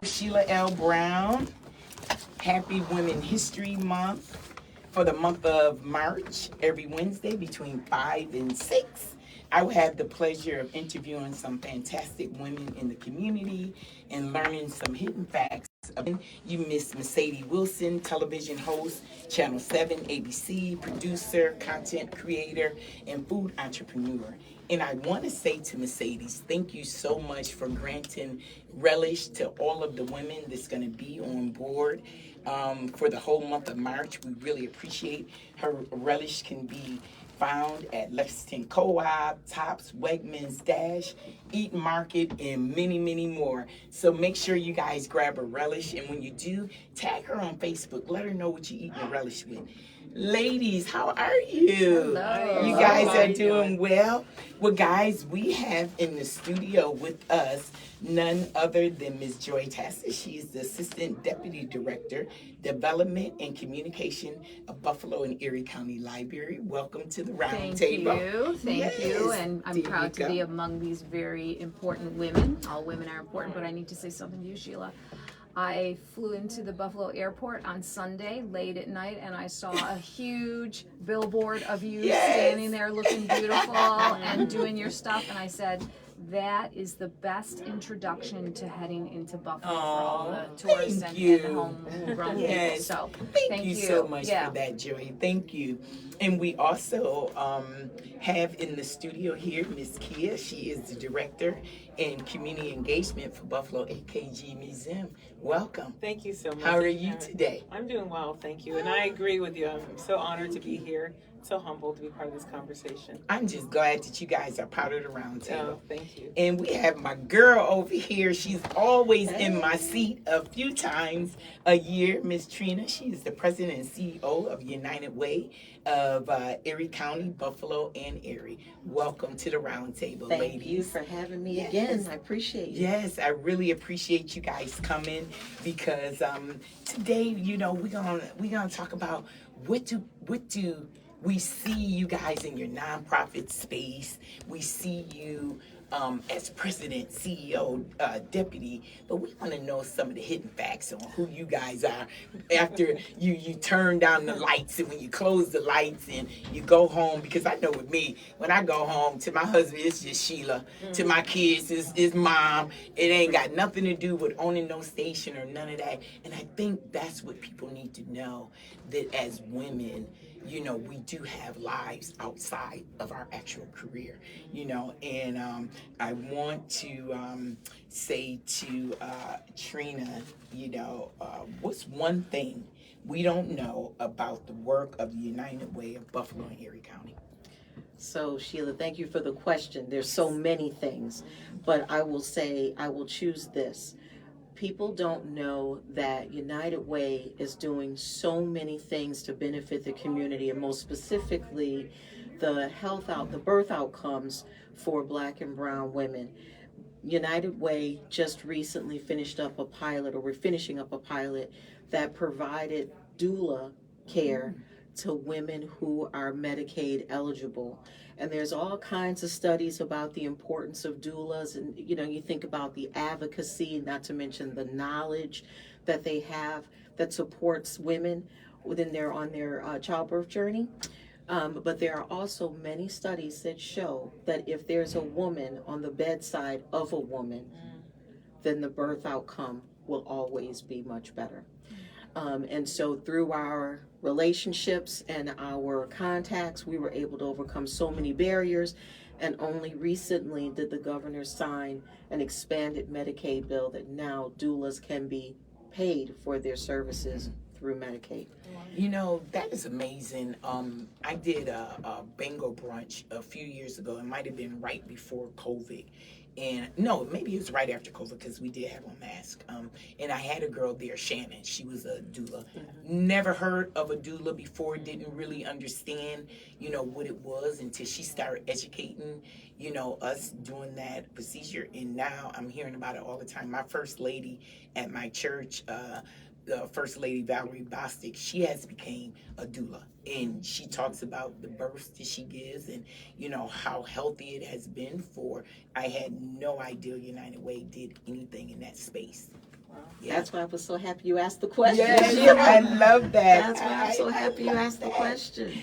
Sheila L. Brown. Happy Women History Month for the month of March, every Wednesday between 5 and 6. I will have the pleasure of interviewing some fantastic women in the community and learning some hidden facts. You miss Mercedes Wilson, television host, Channel 7, ABC, producer, content creator, and food entrepreneur. And I want to say to Mercedes, thank you so much for granting relish to all of the women that's going to be on board for the whole month of March. We really appreciate her relish can be found at Lexington Co-op, Tops, Wegmans, Dash, Eat Market, and many, many more. So make sure you guys grab a relish, and when you do, tag her on Facebook. Let her know what you eat your relish with. Ladies, how are you? Hello. You guys are doing well? Well, guys, we have in the studio with us none other than Ms. Joy Tasser. She is the Assistant Deputy Director, Development and Communication of Buffalo and Erie County Library. Welcome to the round table. Thank you. And I'm proud to be among these very important women. All women are important, but I need to say something to you, Sheila. I flew into the Buffalo airport on Sunday late at night, and I saw a huge billboard of you standing there looking beautiful and doing your stuff, and I said, that is the best introduction to heading into Buffalo for all the tourists and homegrown people. So thank you so much for that, Joy. Thank you. And we also have in the studio here Miss Kia. She is the Director in Community Engagement for Buffalo AKG Museum. Welcome. Thank you so much. How are you today? I'm doing well, thank you. And I agree with you. I'm so honored to be here. So humbled to be part of this conversation. I'm just glad that you guys are part of the round table. Oh, thank you. And we have my girl over here. She's always in my seat a few times a year, Miss Trina. She is the president and CEO of United Way of Erie County, Buffalo, and Erie. Welcome to the round table, ladies. Thank you for having me again. I appreciate it. Yes, I really appreciate you guys coming because today, you know, we're gonna talk about what do we see you guys in your nonprofit space. We see you as president, CEO, deputy, but we want to know some of the hidden facts on who you guys are after you turn down the lights and when you close the lights and you go home. Because I know with me, when I go home, to my husband, it's just Sheila. To my kids, it's mom. It ain't got nothing to do with owning no station or none of that. And I think that's what people need to know, that as women, you know, we do have lives outside of our actual career, you know, and I want to say to Trina, you know, what's one thing we don't know about the work of the United Way of Buffalo and Erie County? So, Sheila, thank you for the question. There's so many things, but I will choose this. People don't know that United Way is doing so many things to benefit the community, and most specifically the birth outcomes for Black and brown women. United Way just recently finished up a pilot, or we're finishing up a pilot, that provided doula care to women who are Medicaid eligible. And there's all kinds of studies about the importance of doulas, and you know, you think about the advocacy, not to mention the knowledge that they have that supports women on their childbirth journey. But there are also many studies that show that if there's a woman on the bedside of a woman, then the birth outcome will always be much better. And so through our relationships and our contacts, we were able to overcome so many barriers. And only recently did the governor sign an expanded Medicaid bill that now doulas can be paid for their services through Medicaid. You know, that is amazing. I did a bingo brunch a few years ago. It might have been right before COVID. And no, maybe it was right after COVID because we did have a mask. And I had a girl there, Shannon. She was a doula. Never heard of a doula before, didn't really understand, you know, what it was until she started educating, you know, us doing that procedure. And now I'm hearing about it all the time. My first lady at my church, the First Lady Valerie Bostic, she has became a doula, and she talks about the births that she gives and, you know, how healthy it has been for. I had no idea United Way did anything in that space. Yeah. That's why I was so happy you asked the question. Yes, I love that. That's why I'm so happy you asked the question.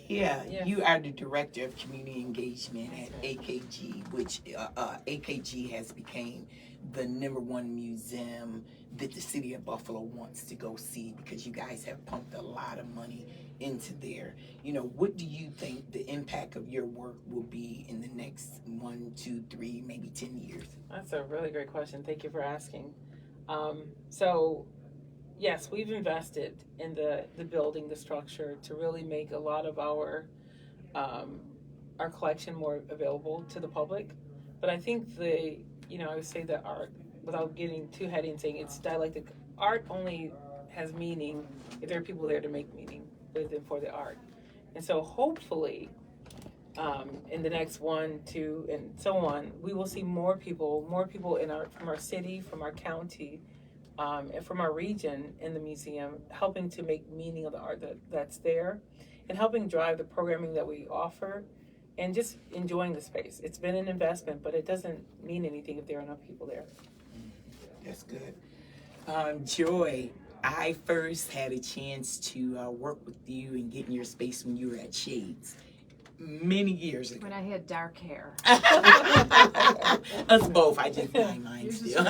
Yeah, Yes. you are the director of community engagement at AKG, which AKG has become the #1 museum that the city of Buffalo wants to go see, because you guys have pumped a lot of money into there. You know, what do you think the impact of your work will be in the next 1, 2, 3, maybe 10 years? That's a really great question. Thank you for asking. So, yes, we've invested in the building, the structure, to really make a lot of our collection more available to the public. But I think I would say that art, without getting too heady and saying it's dialectic, art only has meaning if there are people there to make meaning with and for the art. And so hopefully, in the next 1, 2, and so on, we will see more people from our city, from our county, and from our region in the museum, helping to make meaning of the art that's there, and helping drive the programming that we offer, and just enjoying the space. It's been an investment, but it doesn't mean anything if there are enough people there. That's good. Joy, I first had a chance to work with you and get in your space when you were at Shades many years ago. When I had dark hair. Us both. I just dye mine still.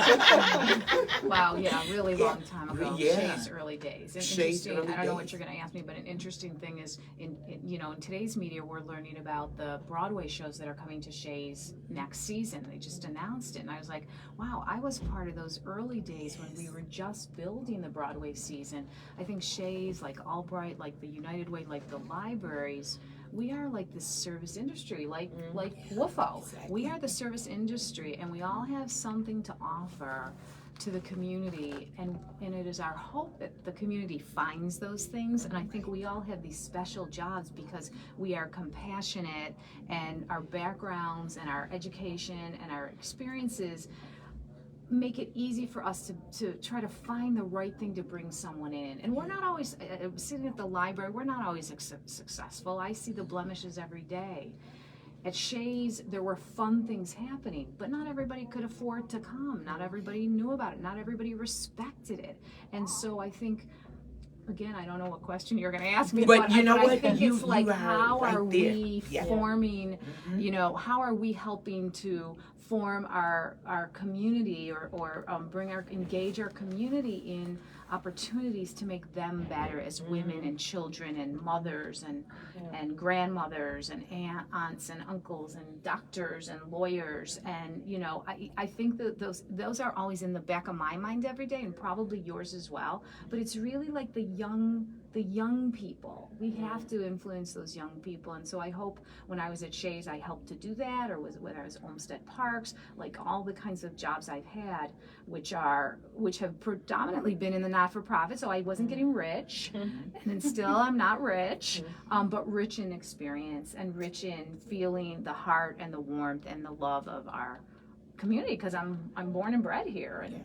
Wow, yeah, really long time ago. Yeah. Shay's early days. And Shay's interesting. early I don't know days. what you're going to ask me, but an interesting thing is, in today's media, we're learning about the Broadway shows that are coming to Shay's next season. They just announced it, and I was like, wow, I was part of those early days when we were just building the Broadway season. I think Shay's, like Albright, like the United Way, like the libraries, we are like the service industry, like wufo. Exactly. We are the service industry, and we all have something to offer to the community, and it is our hope that the community finds those things. And I think we all have these special jobs because we are compassionate, and our backgrounds and our education and our experiences make it easy for us to try to find the right thing to bring someone in. And we're not always, sitting at the library, we're not always successful. I see the blemishes every day. At Shay's, there were fun things happening, but not everybody could afford to come. Not everybody knew about it. Not everybody respected it. And so I think, again, I don't know what question you're going to ask me, But you know I what? think it's like, how right are there. we Yeah. forming, how are we helping to form our community, or engage our community in opportunities to make them better as women and children and mothers and grandmothers and aunts and uncles and doctors and lawyers. And I think that those are always in the back of my mind every day, and probably yours as well. But it's really like the young people. We have to influence those young people. And so I hope, when I was at Shay's, I helped to do that, or when I was at Olmsted Parks, like all the kinds of jobs I've had, which have predominantly been in the not-for-profit. So I wasn't getting rich, and then still I'm not rich, but rich in experience and rich in feeling the heart and the warmth and the love of our community, because I'm born and bred here. And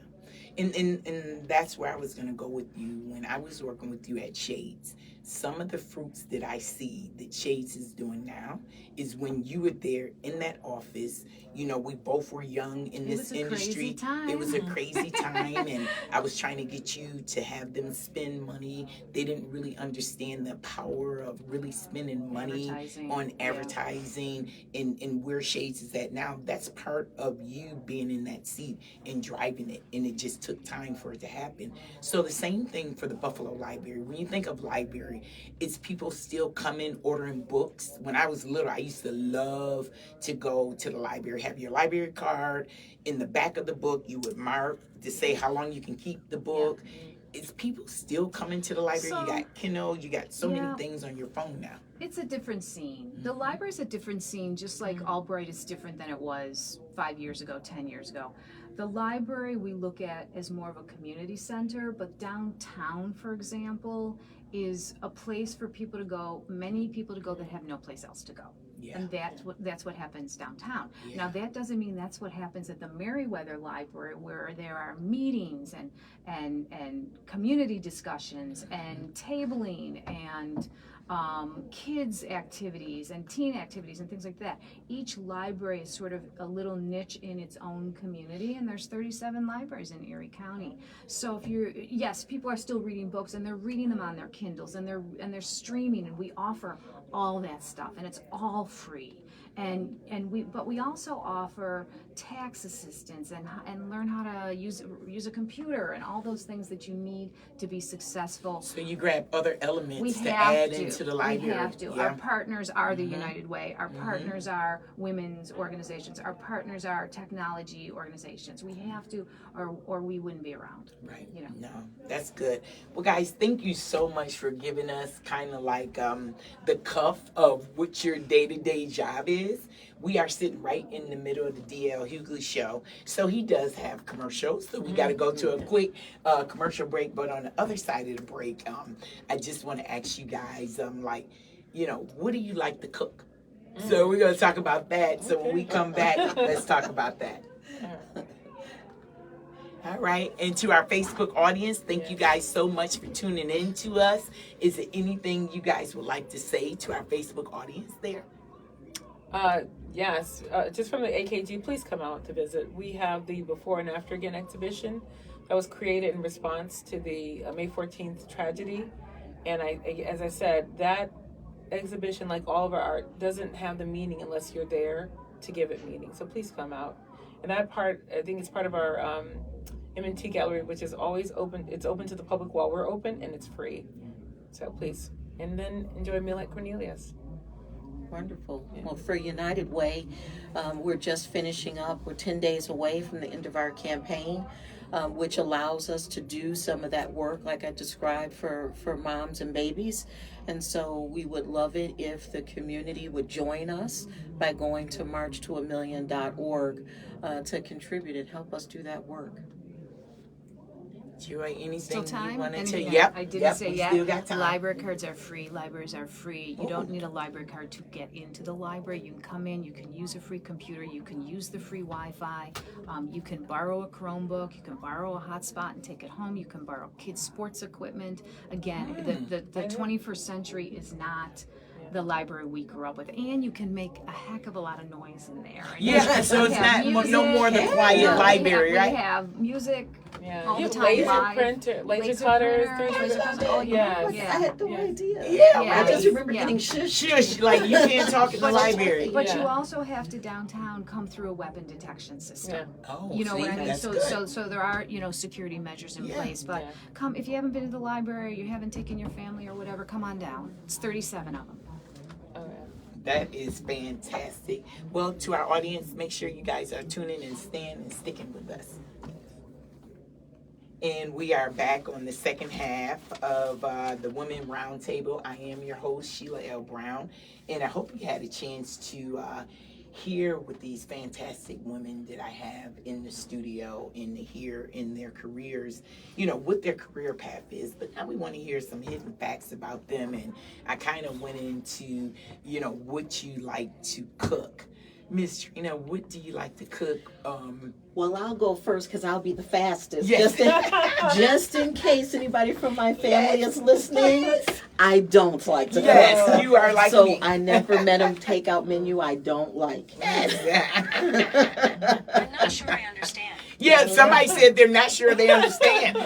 And that's where I was going to go with you when I was working with you at Shades. Some of the fruits that I see that Shades is doing now is when you were there in that office. We both were young in this industry. It was a crazy time, and I was trying to get you to have them spend money. They didn't really understand the power of really spending money on advertising, and where Shades is at now. That's part of you being in that seat and driving it, and it just took time for it to happen. So the same thing for the Buffalo Library. When you think of library, it's people still coming, ordering books. When I was little, I used to love to go to the library, have your library card. In the back of the book, you would mark to say how long you can keep the book. It's people still coming to the library. You got Kindle, you got so many things on your phone now. It's a different scene. The library's a different scene, just like Albright is different than it was 5 years ago, 10 years ago. The library we look at as more of a community center, but downtown, for example, is a place for people to go, many people to go that have no place else to go. Yeah. And that's what happens downtown. Yeah. Now, that doesn't mean that's what happens at the Meriwether Library, where there are meetings and community discussions and tabling and kids activities and teen activities and things like that. Each library is sort of a little niche in its own community, and there's 37 libraries in Erie County. So if you're, yes, people are still reading books, and they're reading them on their Kindles, and they're streaming, and we offer all that stuff, and it's all free. But we also offer tax assistance and learn how to use a computer and all those things that you need to be successful. So you grab other elements to add into the library. We have to. Yeah. Our partners are the United Way. Our partners are women's organizations. Our partners are technology organizations. We have to, or we wouldn't be around. Right. You know. No, that's good. Well, guys, thank you so much for giving us kind of like the cuff of what your day-to-day job is. We are sitting right in the middle of the D.L. Hughley show, so he does have commercials. So we got to go to a quick commercial break. But on the other side of the break, I just want to ask you guys, what do you like to cook? So we're going to talk about that. So when we come back, let's talk about that. All right. And to our Facebook audience, thank you guys so much for tuning in to us. Is there anything you guys would like to say to our Facebook audience there? Yes, just from the AKG, please come out to visit. We have the Before and After Again exhibition that was created in response to the May 14th tragedy. And as I said, that exhibition, like all of our art, doesn't have the meaning unless you're there to give it meaning. So please come out. And that part, I think it's part of our M&T gallery, which is always open. It's open to the public while we're open, and it's free. So please. And then enjoy a meal at Cornelia's. Wonderful. Well, for United Way, we're just finishing up. We're 10 days away from the end of our campaign, which allows us to do some of that work like I described for moms and babies. And so we would love it if the community would join us by going to marchtoamillion.org to contribute and help us do that work. Joy, anything Still time? you wanted to? Anything Yep. I didn't say yet. Still got time. Library cards are free. Libraries are free. You don't need a library card to get into the library. You can come in. You can use a free computer. You can use the free Wi-Fi. You can borrow a Chromebook. You can borrow a hotspot and take it home. You can borrow kids' sports equipment. Again, the 21st century is not the library we grew up with, and you can make a heck of a lot of noise in there. Yeah, so it's not music, no more the quiet library, right? We have music. Yeah, all you the have time laser live. printer, laser Laser cutters, printer, 3D laser printers. cutters. Oh, Yeah, yeah. I had no idea. Yeah, Yeah. I just remember getting shush. Shush, like you can't talk in the library. But Yeah. you also have to downtown come through a weapon detection system. Yeah. Oh, You know see, what I mean? that's So, good. so there are, security measures in Yeah. place. But Yeah. come, if you haven't been to the library, you haven't taken your family or whatever, come on down. It's 37 of them. Oh, yeah. That is fantastic. Well, to our audience, make sure you guys are tuning and sticking with us. And we are back on the second half of the Women Roundtable. I am your host, Sheila L. Brown, and I hope you had a chance to hear with these fantastic women that I have in the studio and to hear in their careers, what their career path is. But now we want to hear some hidden facts about them, and I kind of went into, what you like to cook. Miss Trina, what do you like to cook? Well, I'll go first because I'll be the fastest. Yes. Just in case anybody from my family is listening, I don't like to cook. Yes, you are like so me. I never met a takeout menu I don't like. Yes. I'm not sure I understand. Yeah, somebody said they're not sure they understand.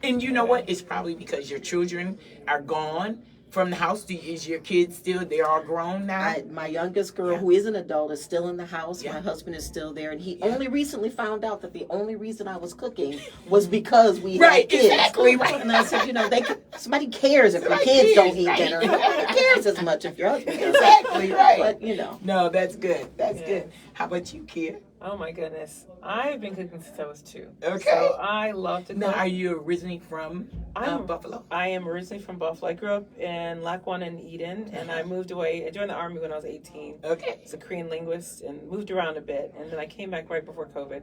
And you know what? It's probably because your children are gone from the house. Is your kids still, they're all grown now? My youngest girl, who is an adult, is still in the house. Yeah. My husband is still there. And he only recently found out that the only reason I was cooking was because we had kids. Exactly right. And I said, somebody cares if your kids don't eat dinner. Nobody cares as much if your husband does. Exactly right. But, No, that's good. That's good. How about you, Kia? Oh my goodness. I've been cooking since I was 2. Okay. So I love to cook. Now, are you originally from Buffalo? I am originally from Buffalo. I grew up in Lackawanna and Eden, and I moved away. I joined the Army when I was 18. Okay. I was a Korean linguist and moved around a bit, and then I came back right before COVID.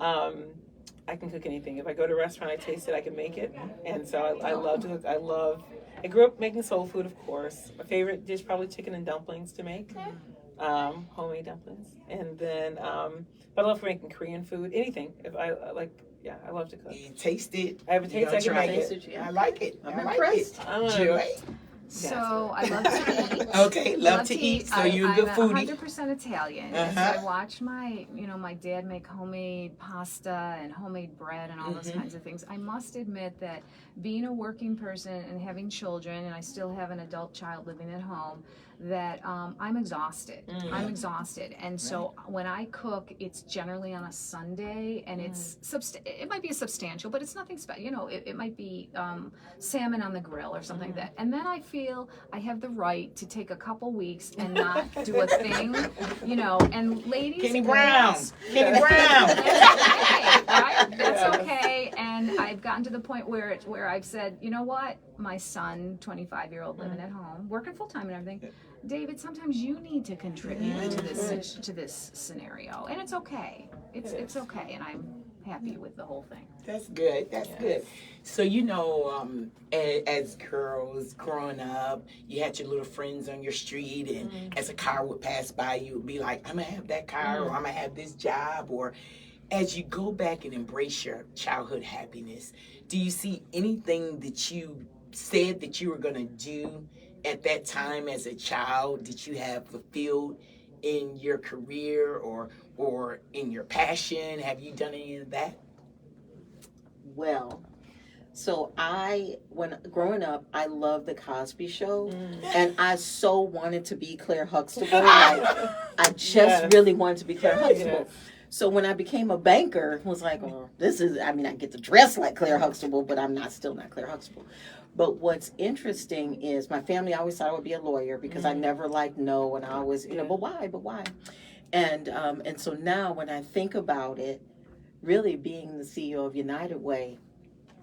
I can cook anything. If I go to a restaurant, I taste it, I can make it. And so I love to cook. I grew up making soul food, of course. My favorite dish, probably chicken and dumplings to make. Homemade dumplings. And then, but I love making Korean food, anything. If I like Yeah, I love to cook. You taste it. I have a taste. I can make taste it. it, yeah. I like it. I'm I like impressed. it. Joy. So I love to eat. Okay, love to eat. So you're a good foodie. I'm 100% Italian. And so I watch my dad make homemade pasta and homemade bread and all those kinds of things. I must admit that being a working person and having children, and I still have an adult child living at home, that I'm exhausted. I'm exhausted. And so when I cook, it's generally on a Sunday, and it might be a substantial, but it's nothing special. It might be salmon on the grill or something like that. And then I feel I have the right to take a couple weeks and not do a thing, and ladies. Kenny Brown. Kenny Brown. That's okay, right? That's okay. And I've gotten to the point where I've said, you know what? My son, 25-year-old, living at home, working full time and everything. David, sometimes you need to contribute to this scenario, and it's okay. It's okay, and I'm happy with the whole thing. That's good. That's good. So as girls growing up, you had your little friends on your street, and as a car would pass by, you would be like, "I'm gonna have that car," or "I'm gonna have this job," or as you go back and embrace your childhood happiness, do you see anything that you said that you were gonna do at that time as a child that you have fulfilled in your career or in your passion? Have you done any of that? Well, so when growing up, I loved the Cosby Show, and I so wanted to be Claire Huxtable. I just really wanted to be Claire Huxtable. Yes. So when I became a banker, I was like, oh, I get to dress like Claire Huxtable, but I'm still not Claire Huxtable. But what's interesting is my family always thought I would be a lawyer because I never liked no, and I always, but why? And so now when I think about it, really being the CEO of United Way,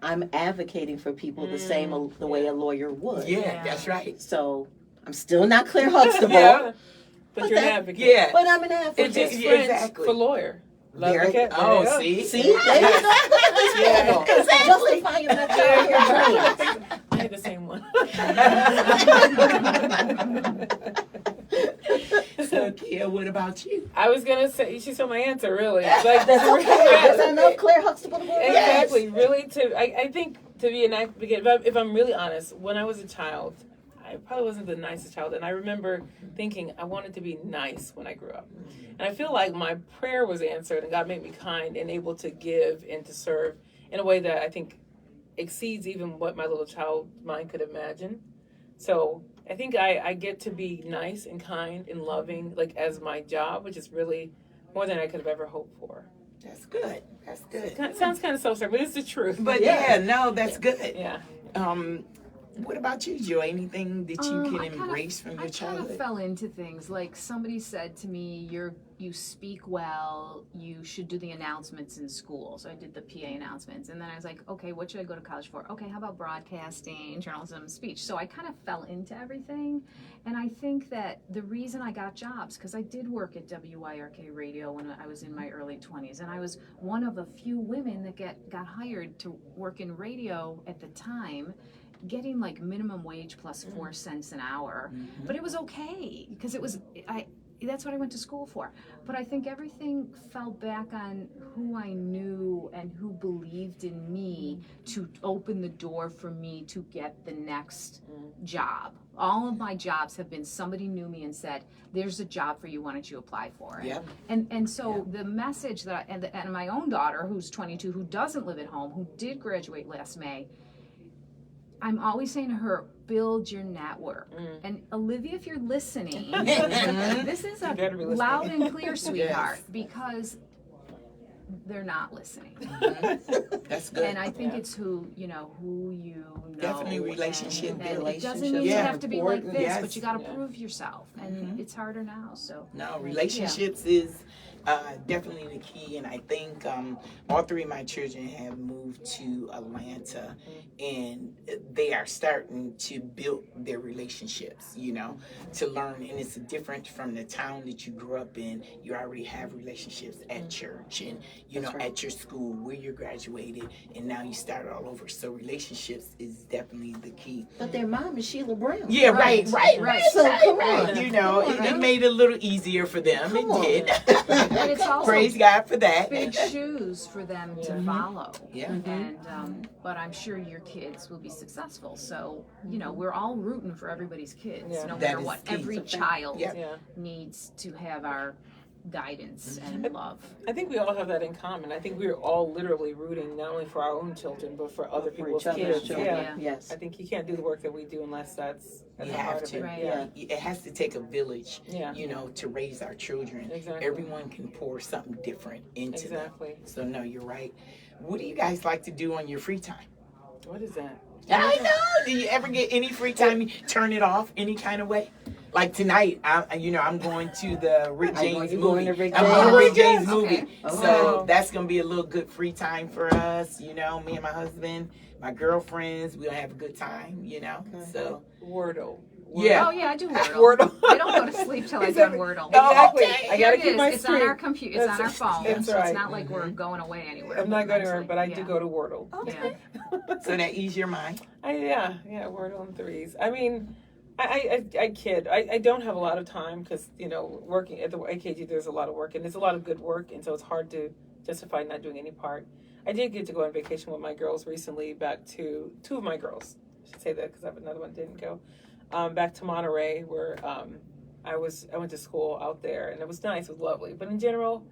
I'm advocating for people the way a lawyer would. Yeah, that's right. So I'm still not Claire Huxtable. But you're an advocate. Yeah. But I'm an advocate. It's just friends exactly. for lawyer. Very, oh, see? See? There you go. Because justifying that your dreams. I had the same one. So, Kia, what about you? I was going to say, she saw my answer, really. That's okay. There's enough Claire Huxtable to go around. Exactly. Really, I think to be an advocate, if I'm really honest, when I was a child, I probably wasn't the nicest child. And I remember thinking I wanted to be nice when I grew up. And I feel like my prayer was answered and God made me kind and able to give and to serve in a way that I think exceeds even what my little child mind could imagine. So I think I get to be nice and kind and loving, like as my job, which is really more than I could have ever hoped for. That's good. That's good. It sounds kind of self-serving, but it's the truth. But that's good. Yeah. What about you, Joy? Anything that you can embrace from your I childhood? kind of fell into things. Like somebody said to me, you speak well, you should do the announcements in school. So I did the PA announcements. And then I was like, okay, what should I go to college for? Okay, how about broadcasting, journalism, speech? So I kind of fell into everything. And I think that the reason I got jobs, because I did work at WYRK Radio when I was in my early 20s. And I was one of a few women that got hired to work in radio at the time, getting like minimum wage plus 4 cents an hour. But it was okay because that's what I went to school for. But I think everything fell back on who I knew and who believed in me to open the door for me to get the next job. All of my jobs have been somebody knew me and said, there's a job for you, why don't you apply for it? Yep. And so the message that and my own daughter, who's 22, who doesn't live at home, who did graduate last May, I'm always saying to her, build your network. And Olivia, if you're listening, this is a loud and clear, sweetheart, because they're not listening. That's good. And I think it's who you know. Definitely relationship and building. it doesn't need to have to be like this, Yes. but you got to prove yourself. And it's harder now, so. No, relationships is definitely the key, and I think all three of my children have moved to Atlanta, and they are starting to build their relationships, to learn, and it's different from the town that you grew up in. You already have relationships at church and, at your school where you graduated, and now you start all over. So relationships is definitely the key. But their mom is Sheila Brown. Yeah, right. So come on. It made it a little easier for them. Come It did. And it's also Praise God for that. big shoes for them to follow. Yeah. And but I'm sure your kids will be successful. So we're all rooting for everybody's kids, Yeah. no That matter is what. key. Every child Yep. Yeah. needs to have our guidance and love. I think we all have that in common. I think we're all literally rooting not only for our own children, but for other For people's each other's kids. children. Yeah. Yes. I think you can't do the work that we do unless that's at You the have heart of to. it. Right. Yeah. It has to take a village, Yeah. to raise our children. Exactly. Everyone can pour something different into them. Exactly. So no, you're right. What do you guys like to do on your free time? What is that? I know. Do you ever get any free time? You turn it off any kind of way? Like tonight, I'm going to the Rick James you movie. going to Rick I'm going to James? Rick James Yes. movie. Okay. So Wow. that's going to be a little good free time for us. Me and my husband, my girlfriends, we'll have a good time, So, Wordle. Yeah. Oh yeah, I do Wordle. Wordle. I don't go to sleep till I've Exactly. done Wordle. Exactly. okay. I Here gotta it keep is. my It's on streak. our computer. It's on our phone. That's So right. it's not like we're going away anywhere. I'm not going anywhere, but I do Yeah. go to Wordle. Yeah. so that ease your mind. Yeah, Wordle and threes. I mean, I kid. I don't have a lot of time because working at the AKG, there's a lot of work and there's a lot of good work, and so it's hard to justify not doing any part. I did get to go on vacation with my girls recently, back to two of my girls. I should say that because I have another one that didn't go. Back to Monterey, where I went to school out there, and it was nice. It was lovely. But in general,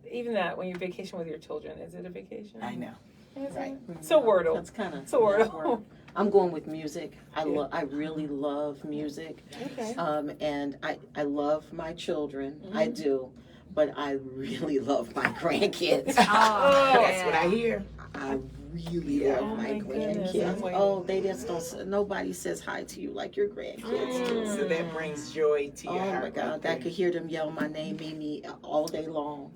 even that, when you vacation with your children, is it a vacation? I know. Is it? Right. So Wordle. That's kind of So Wordle. I'm going with music. I really love music. Okay. And I love my children. Mm-hmm. I do. But I really love my grandkids. Oh, That's what I hear. I really Yeah. love Oh my my goodness, I'm grandkids. waiting. Oh, they just don't. Nobody says hi to you like your grandkids do. So that brings joy to your Oh heart. my God, I could hear them yell my name, Mimi, all day long.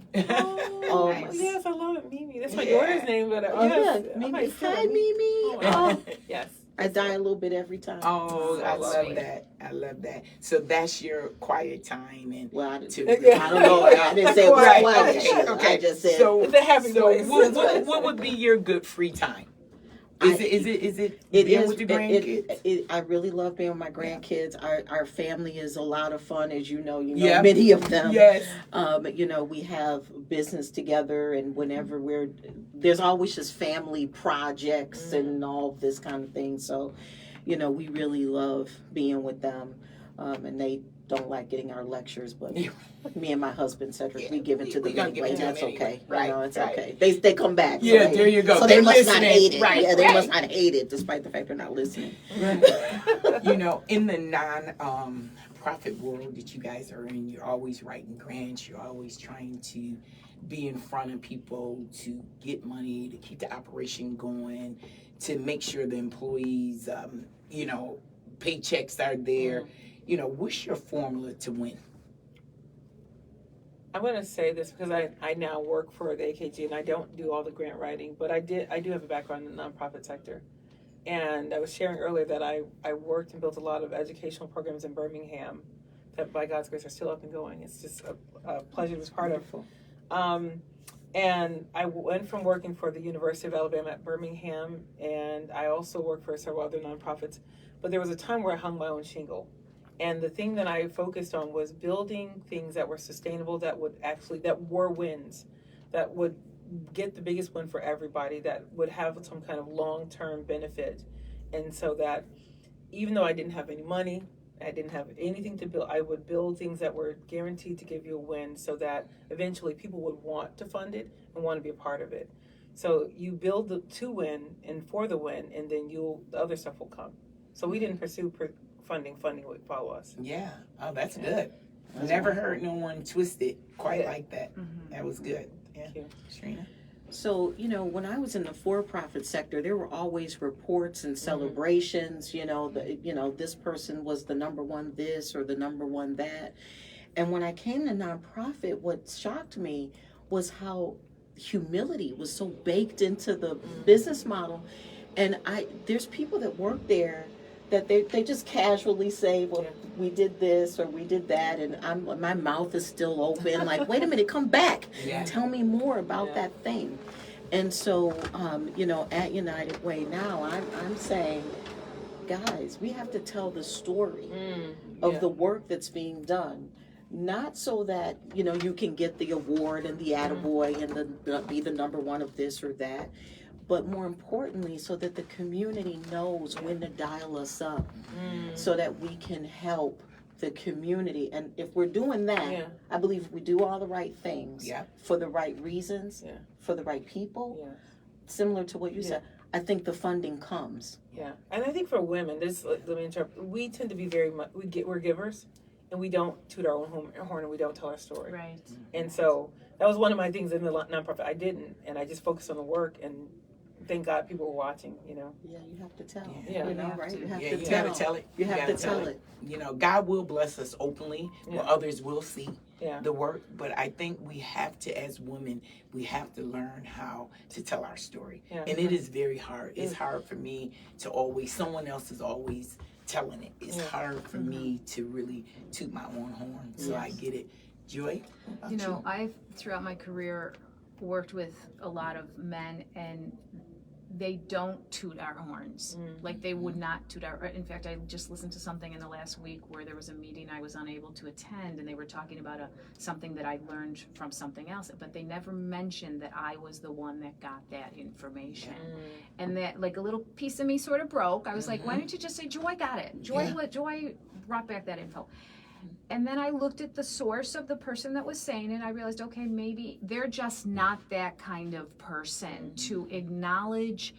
Oh, my- yes, I love it, Mimi. That's my Yeah. daughter's name, but Oh yes, yeah, I Mimi. might say Hi, it. Mimi. wow. Oh, Yes. I die a little bit every time. Oh, I love lovely. that. I love that. So that's your quiet time and Well, I to don't know. I didn't say it was Right. quiet. Okay. Sheila. Okay. I just said So, It's a happy so place. what would be your good free time? Is it it being is with the grandkids? I really love being with my grandkids. Our family is a lot of fun, as you know. Yep. Many of them. Yes. We have business together, and whenever there's always just family projects and all this kind of thing. So, we really love being with them, and they don't like getting our lectures, but me and my husband Cedric, we give it to we them gonna give anyway. it to them That's anyway. okay. Right, It's right. okay. They come back. Yeah, there you go. So they They're must not listening. hate it. Right, Yeah, they right. must not hate it, despite the fact they're not listening. In the non-profit world that you guys are in, you're always writing grants. You're always trying to be in front of people to get money, to keep the operation going, to make sure the employees, paychecks are there. What's your formula to win? I'm going to say this because I now work for the AKG and I don't do all the grant writing, but I do have a background in the nonprofit sector. And I was sharing earlier that I worked and built a lot of educational programs in Birmingham that by God's grace are still up and going. It's just a pleasure to be part of. And I went from working for the University of Alabama at Birmingham, and I also worked for several other nonprofits. But there was a time where I hung my own shingle. And the thing that I focused on was building things that were sustainable, that were wins, that would get the biggest win for everybody, that would have some kind of long-term benefit. And so that even though I didn't have any money, I didn't have anything to build, I would build things that were guaranteed to give you a win so that eventually people would want to fund it and want to be a part of it. So you build to win and for the win, and then the other stuff will come. So we didn't pursue funding would follow us. Yeah. Oh, that's good. Never heard no one twist it quite like that. Mm-hmm. That was good. Yeah. Thank you. Sharina? So, when I was in the for-profit sector, there were always reports and celebrations, this person was the number one this or the number one that. And when I came to nonprofit, what shocked me was how humility was so baked into the business model. And there's people that work there that they just casually say, well, we did this or we did that, and my mouth is still open. Like, wait a minute, come back. Yeah. Tell me more about that thing. And so, at United Way now, I'm saying, guys, we have to tell the story of the work that's being done. not so that, you know, you can get the award and the attaboy and be the number one of this or that, but more importantly, so that the community knows when to dial us up so that we can help the community. And if we're doing that, I believe if we do all the right things for the right reasons, for the right people, similar to what you said, I think the funding comes. Yeah, and I think for women, this, let me interrupt. We tend to be very much, we're givers, and we don't toot our own horn, and we don't tell our story. Right. And so that was one of my things in the nonprofit. I didn't, and I just focused on the work, and thank God people were watching, you know. Yeah, you have to tell. Yeah. You know, right? You have to gotta tell it. You have to tell it. You know, God will bless us openly, where others will see the work. But I think we have to, as women, we have to learn how to tell our story. Yeah. And it is very hard. It's hard for me to always, someone else is always telling it. It's hard for me to really toot my own horn. So I get it. Joy? You know, I've, throughout my career, worked with a lot of men, and they don't toot our horns. Like, they would not toot our, in fact, I just listened to something in the last week where there was a meeting I was unable to attend, and they were talking about something that I learned from something else, but they never mentioned that I was the one that got that information. And that, like, a little piece of me sort of broke. I was like, why don't you just say Joy got it? Joy brought back that info. And then I looked at the source of the person that was saying it, and I realized, okay, maybe they're just not that kind of person to acknowledge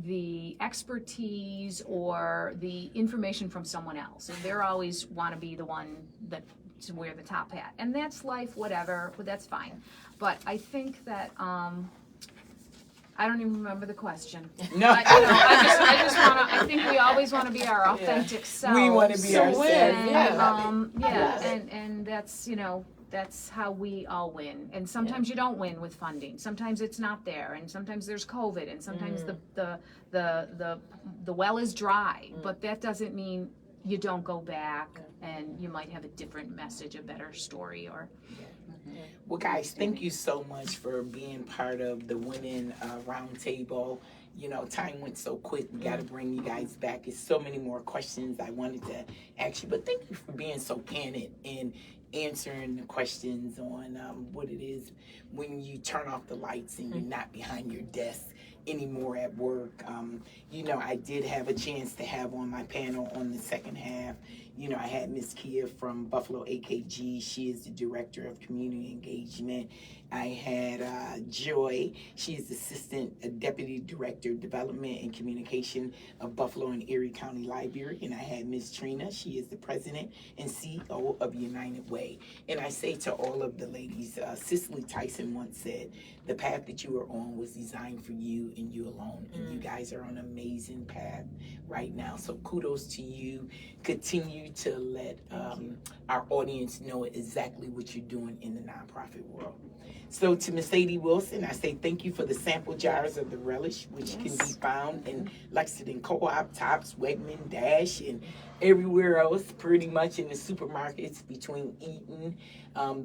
the expertise or the information from someone else. And they're always want to be the one that to wear the top hat. And that's life, whatever, but that's fine. But I think that I don't even remember the question. No. I just want to. I think we always want to be our authentic selves. We want to be ourselves. And that's, you know, that's how we all win. And sometimes you don't win with funding. Sometimes it's not there, and sometimes there's COVID, and sometimes the well is dry. But that doesn't mean you don't go back, and you might have a different message, a better story, or. Well, guys, thank you so much for being part of the Women Roundtable. You know, time went so quick. We got to bring you guys back. There's so many more questions I wanted to ask you, but thank you for being so candid and answering the questions on what it is when you turn off the lights and you're not behind your desk anymore at work. You know, I did have a chance to have on my panel on the second half. You know, I had Miss Kia from Buffalo AKG. She is the Director of Community Engagement. I had Joy. She is Assistant Deputy Director, Development and Communication of Buffalo and Erie County Library. And I had Miss Trina. She is the President and CEO of United Way. And I say to all of the ladies, Cicely Tyson once said, the path that you are on was designed for you and you alone. And you guys are on an amazing path right now. So kudos to you. Continue to let our audience know exactly what you're doing in the nonprofit world. So to Miss Sadie Wilson, I say thank you for the sample jars of the relish, which can be found in Lexington Co-op, Tops, Wegman, Dash, and everywhere else, pretty much in the supermarkets between Eaton,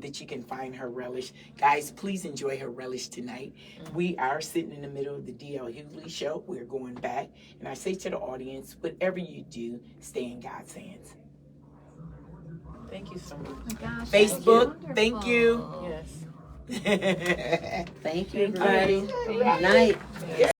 that you can find her relish. Guys, please enjoy her relish tonight. We are sitting in the middle of the D.L. Hughley show. We're going back. And I say to the audience, whatever you do, stay in God's hands. Thank you so much. Oh my gosh, Facebook, thank you. Yes. Thank you, everybody. Good night.